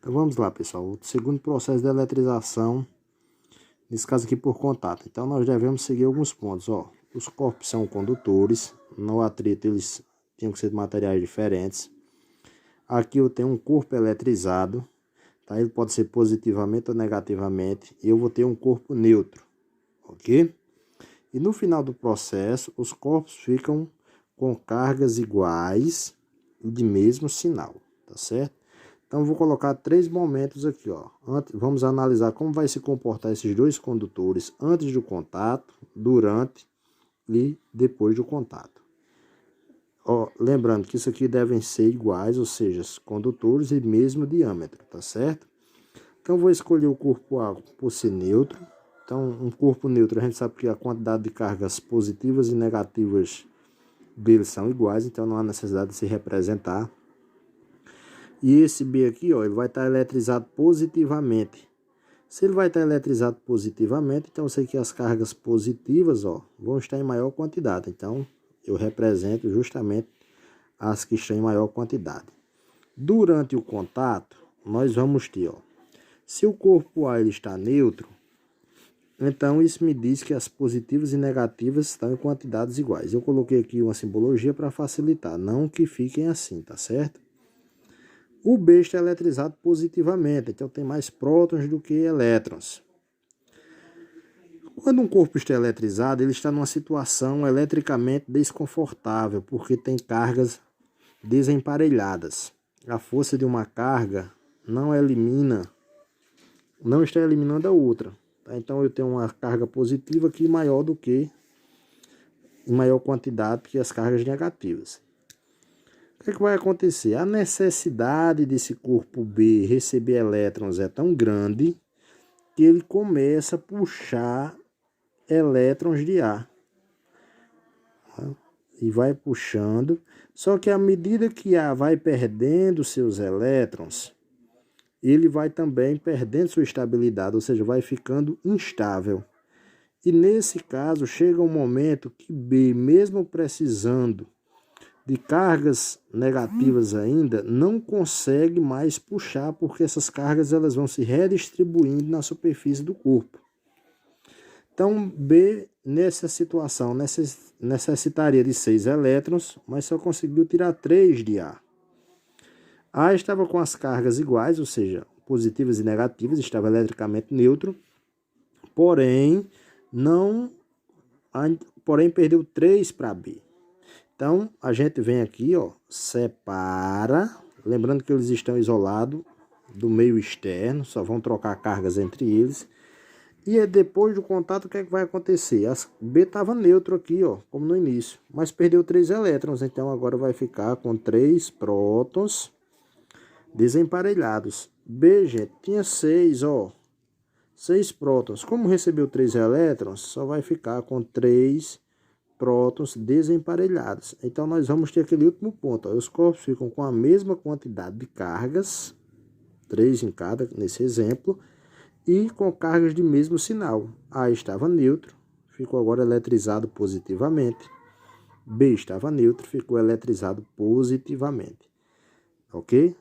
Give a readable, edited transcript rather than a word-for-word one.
Então vamos lá, pessoal. O segundo processo de eletrização, nesse caso aqui por contato. Então nós devemos seguir alguns pontos, ó. Os corpos são condutores, no atrito eles tinham que ser de materiais diferentes. Aqui eu tenho um corpo eletrizado, tá? Ele pode ser positivamente ou negativamente, e eu vou ter um corpo neutro, ok? E no final do processo, os corpos ficam com cargas iguais e de mesmo sinal, tá certo? Então, eu vou colocar 3 momentos aqui, ó. Vamos analisar como vai se comportar esses dois condutores antes do contato, durante e depois do contato. Ó, lembrando que isso aqui devem ser iguais, ou seja, condutores e mesmo diâmetro, tá certo? Então, vou escolher o corpo A por ser neutro. Então, um corpo neutro, a gente sabe que a quantidade de cargas positivas e negativas deles são iguais, então não há necessidade de se representar. E esse B aqui, ó, ele vai estar eletrizado positivamente. Se ele vai estar eletrizado positivamente, então eu sei que as cargas positivas, ó, vão estar em maior quantidade. Então, eu represento justamente as que estão em maior quantidade. Durante o contato, nós vamos ter, ó, se o corpo A ele está neutro, então isso me diz que as positivas e negativas estão em quantidades iguais. Eu coloquei aqui uma simbologia para facilitar, não que fiquem assim, tá certo? O B está eletrizado positivamente, então tem mais prótons do que elétrons. Quando um corpo está eletrizado, ele está numa situação eletricamente desconfortável, porque tem cargas desemparelhadas. A força de uma carga não está eliminando a outra. Tá? Então eu tenho uma carga positiva aqui maior do que, em maior quantidade que as cargas negativas. O que é que vai acontecer? A necessidade desse corpo B receber elétrons é tão grande que ele começa a puxar elétrons de A. E vai puxando. Só que à medida que A vai perdendo seus elétrons, ele vai também perdendo sua estabilidade, ou seja, vai ficando instável. E nesse caso, chega um momento que B, mesmo precisando de cargas negativas ainda, não consegue mais puxar, porque essas cargas elas vão se redistribuindo na superfície do corpo. Então, B, nessa situação, necessitaria de 6 elétrons, mas só conseguiu tirar 3 de A. A estava com as cargas iguais, ou seja, positivas e negativas, estava eletricamente neutro, porém perdeu 3 para B. Então, a gente vem aqui, ó, separa, lembrando que eles estão isolados do meio externo, só vão trocar cargas entre eles. E depois do contato, o que é que vai acontecer? B estava neutro aqui, ó, como no início, mas perdeu 3 elétrons, então agora vai ficar com 3 prótons desemparelhados. B, gente, tinha 6, ó, 6 prótons. Como recebeu 3 elétrons, só vai ficar com 3 prótons desemparelhados. Então, nós vamos ter aquele último ponto. Ó. Os corpos ficam com a mesma quantidade de cargas, 3 em cada, nesse exemplo, e com cargas de mesmo sinal. A estava neutro, ficou agora eletrizado positivamente. B estava neutro, ficou eletrizado positivamente. Ok?